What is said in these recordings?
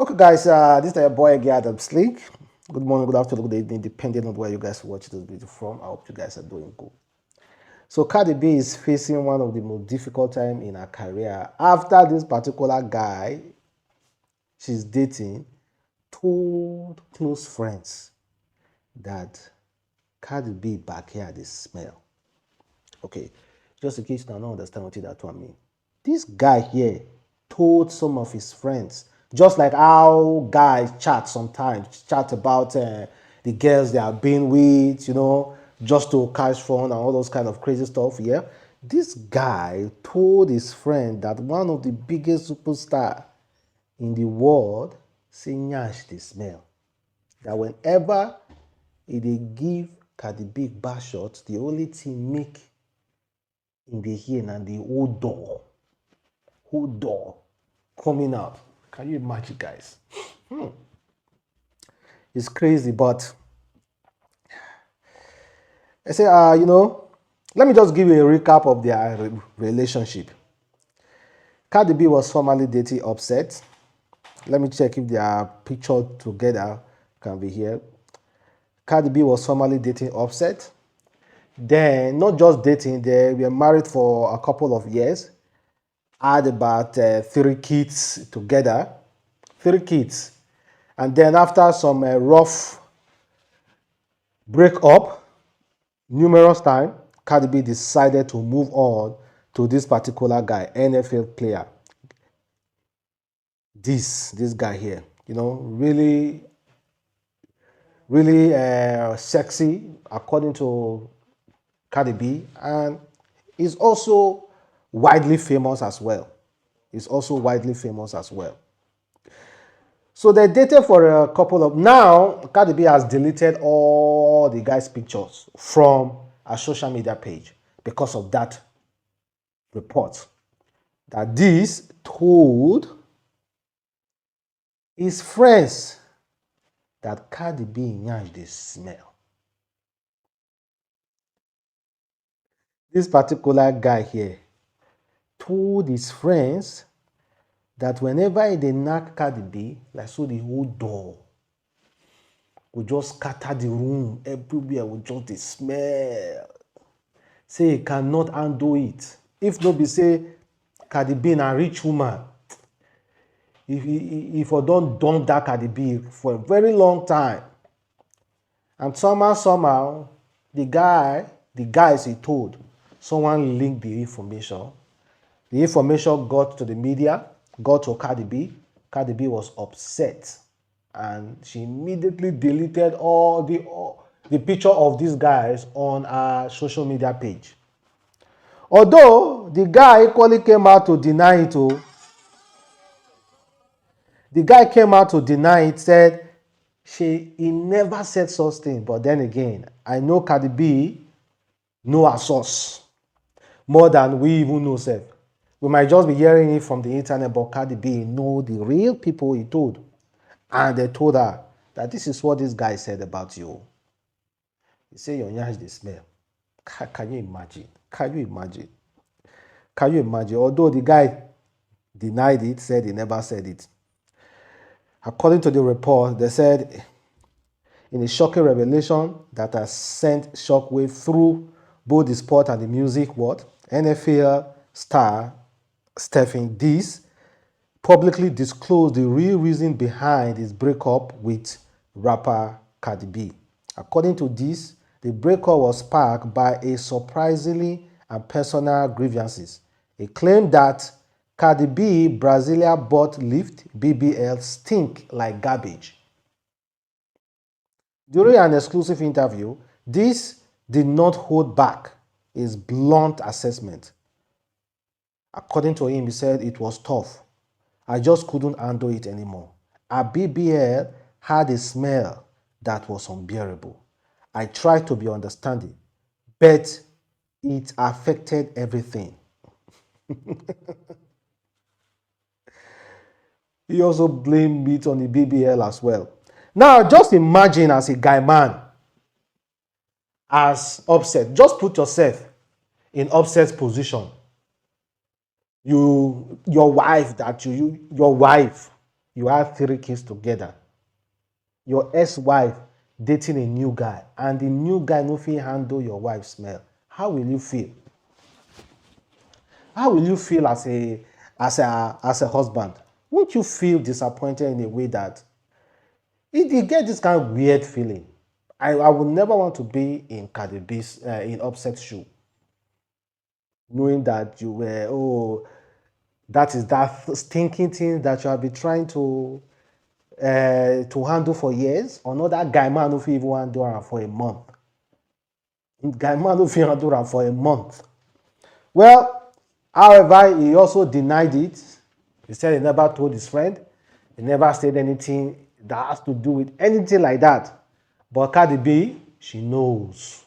Okay, guys, this is your boy again, Adamslink. Good morning, good afternoon, good evening, depending on where you guys watch this video from. I hope you guys are doing good. So, Cardi B is facing one of the most difficult time in her career after this particular guy she's dating told close friends that Cardi B back here they smell. Okay, just in case you don't understand what that one mean. This guy here told some of his friends, just like how guys chat sometimes, chat about the girls they have been with, just to catch fun and all those kind of crazy stuff. Yeah, this guy told his friend that one of the biggest superstar in the world say nyash the smell. That whenever they give Cardi B back shots, the only thing make in the ear and the whole door coming out. Can you imagine, guys? It's crazy, but I say, let me just give you a recap of their relationship. Cardi B was formerly dating Offset. Let me check if their picture together can be here. Cardi B was formerly dating Offset. Then, not just dating, they were married for a couple of years. Had about 3 kids together. 3 kids. And then after some rough breakup, numerous time, Cardi B decided to move on to this particular guy, NFL player. This guy here, really, really sexy, according to Cardi B, and is also widely famous as well. Is also widely famous as well. So they dated for a couple of... Now, Cardi B has deleted all the guy's pictures from her social media page because of that report. That this told his friends that Cardi B nyash the smell. This particular guy here told his friends that whenever they knock Cardi B, like so the whole door will just scatter the room. Everywhere will just the smell. Say he cannot handle it. If no be say Cardi B na rich woman, if I don't dump that Cardi B for a very long time, and somehow, the guys he told, someone linked the information. The information got to the media, got to Cardi B. Cardi B was upset, and she immediately deleted all the picture of these guys on her social media page. Although the guy equally came out to deny it. The guy came out to deny it, said he never said such thing. But then again, I know Cardi B know her source more than we even know self. We might just be hearing it from the internet, but Cardi B know the real people he told. And they told her that this is what this guy said about you. He said your nyash dey smell. Can you imagine? Can you imagine? Can you imagine? Although the guy denied it, said he never said it. According to the report, they said in a shocking revelation that has sent shockwave through both the sport and the music world, NFL star Stefon publicly disclosed the real reason behind his breakup with rapper Cardi B. According to this, the breakup was sparked by a surprisingly and personal grievances. He claimed that Cardi B Brasilia butt lift BBL stink like garbage. During an exclusive interview, this did not hold back his blunt assessment. According to him, he said it was tough. I just couldn't handle it anymore. Our BBL had a smell that was unbearable. I tried to be understanding, but it affected everything. He also blamed it on the BBL as well. Now, just imagine as a guy man, as Offset, just put yourself in Offset's position. Your wife You have 3 kids together. Your ex-wife dating a new guy, and the new guy no fit handle your wife's smell. How will you feel? How will you feel as a husband? Won't you feel disappointed in a way that you get this kind of weird feeling? I would never want to be in Cardi B's in Offset's shoe, knowing that you were that is that stinking thing that you have been trying to handle for years. Another guy man who fit even handle am for a month. Guy man who fit handle am for a month. Well, however, he also denied it. He said he never told his friend. He never said anything that has to do with anything like that. But Cardi B, she knows.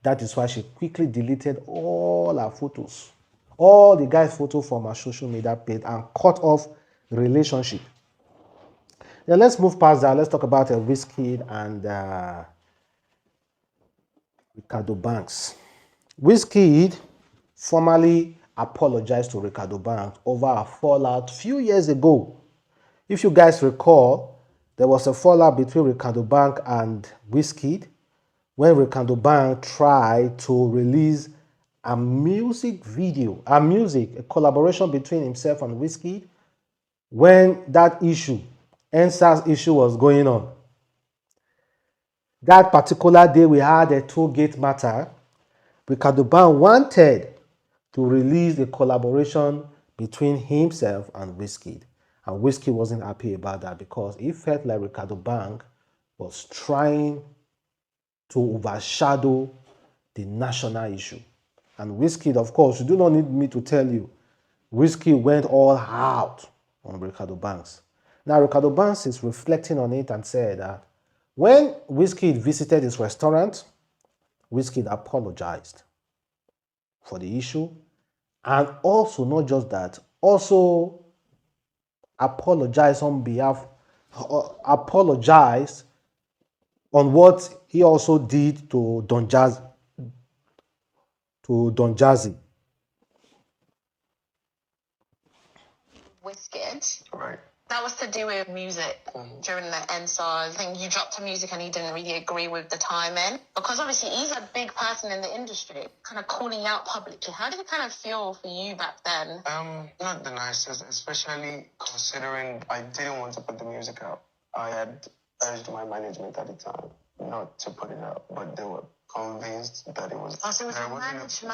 That is why she quickly deleted all her photos, all the guy's photos from her social media page, and cut off the relationship. Now let's move past that. Let's talk about Wizkid and Reekado Banks. Wizkid formally apologized to Reekado Banks over a fallout few years ago. If you guys recall, there was a fallout between Reekado Banks and Wizkid when Reekado Banks tried to release a a collaboration between himself and Wizkid when that issue, NSAS issue, was going on. That particular day we had a toll-gate matter. Reekado Banks wanted to release a collaboration between himself and Wizkid. And Wizkid wasn't happy about that because he felt like Reekado Banks was trying to overshadow the national issue. And Wizkid, of course, you do not need me to tell you, Wizkid went all out on Reekado Banks. Now, Reekado Banks is reflecting on it and said that when Wizkid visited his restaurant, Wizkid apologized for the issue, and also not just that, also apologized on what he also did to Don Jazzy. Wizkid. Right. That was to do with music during the NSARS. I think you dropped to music and he didn't really agree with the timing. Because obviously he's a big person in the industry, kind of calling out publicly. How did it kind of feel for you back then? Not the nicest, especially considering I didn't want to put the music out. I had urged my management at the time not to put it out, but they were convinced that it was... Oh, so it was a management.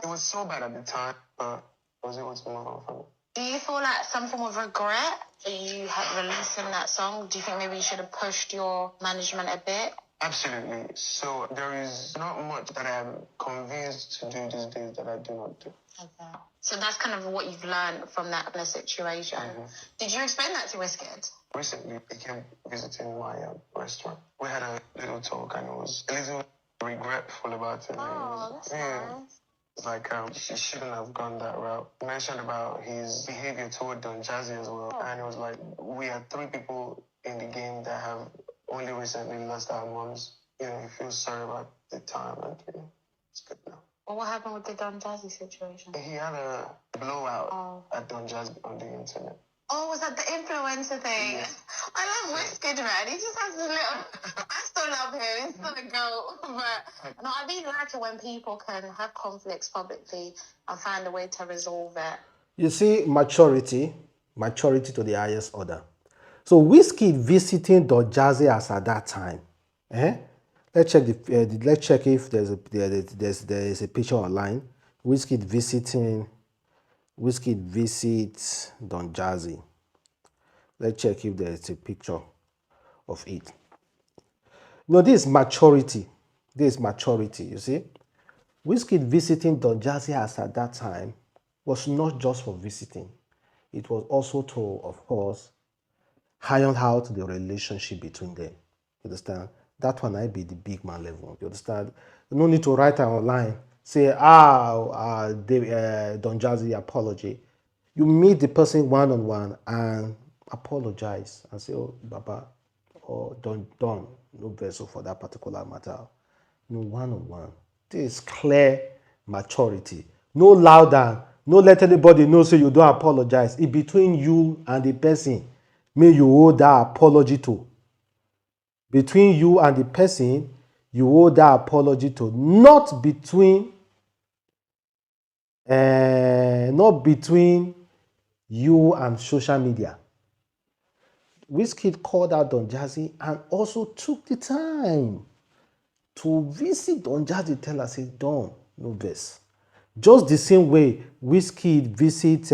It was so bad at the time, but I was able to move on from it. Do you feel like some form of regret that you had releasing that song? Do you think maybe you should have pushed your management a bit? Absolutely. So there is not much that I am convinced to do these days that I do not do. Okay. So that's kind of what you've learned from that kind of situation. Mm-hmm. Did you explain that to Wizkid? Recently, he came visiting my restaurant. We had a little talk and it was a little regretful about it. Oh, that's nice. Like, he shouldn't have gone that route. He mentioned about his behavior toward Don Jazzy as well. And it was like, we are 3 people in the game that have only recently lost our moms. You know, he feels sorry about the time and it's good now. Well, what happened with the Don Jazzy situation? He had a blowout at Don Jazzy on the internet. Oh, was that the influencer thing? Yeah. I love Wizkid, man. He just has a little... I still love him. He's still a goat. But no, I really like it when people can have conflicts publicly and find a way to resolve it. You see, maturity to the highest order. So Wizkid visiting Don Jazzy as at that time. Let's check if there's a picture online. Wizkid visits Don Jazzy. Let's check if there's a picture of it. No, this is maturity. You see. Wizkid visiting Don Jazzy as at that time was not just for visiting. It was also to, of course, iron out the relationship between them. You understand? That one might be the big man level. You understand? No need to write online. Say, Don Jazzy apology. You meet the person one-on-one and apologize and say, oh, Baba, or Don, no vessel for that particular matter. No, one-on-one. This is clear maturity. No louder. No let anybody know so you don't apologize. It's between you and the person. may you owe that apology to. Between you and the person, you owe that apology to, not between you and social media. Wizkid called out Don Jazzy and also took the time to visit Don Jazzy, tell her, say, Don, no best. Just the same way Wizkid visits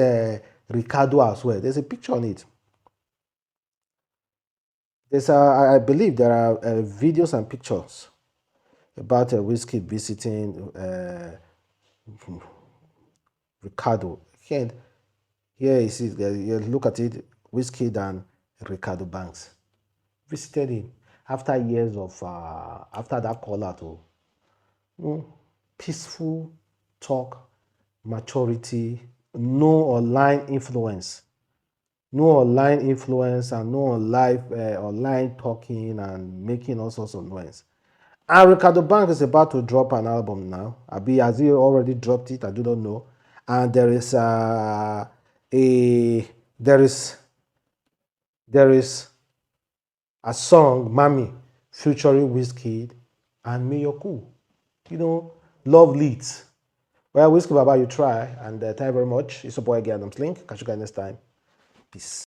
Reekado as well. There's a picture on it. I believe there are videos and pictures about Wizkid visiting Reekado. Again, here you see, you look at it, Wizkid and Reekado Banks visited him after years of after that call out. Peaceful talk, maturity, no online influence. No online influence and no online talking and making all sorts of noise. And Reekado Banks is about to drop an album now. Has he already dropped it? I do not know. And there is a song, Mami, featuring Wizkid and Mayoku. Love leads. Well, Wizkid Baba, you try. And thank you very much. It's your boy again, Adamslink. Catch you guys next time. Peace.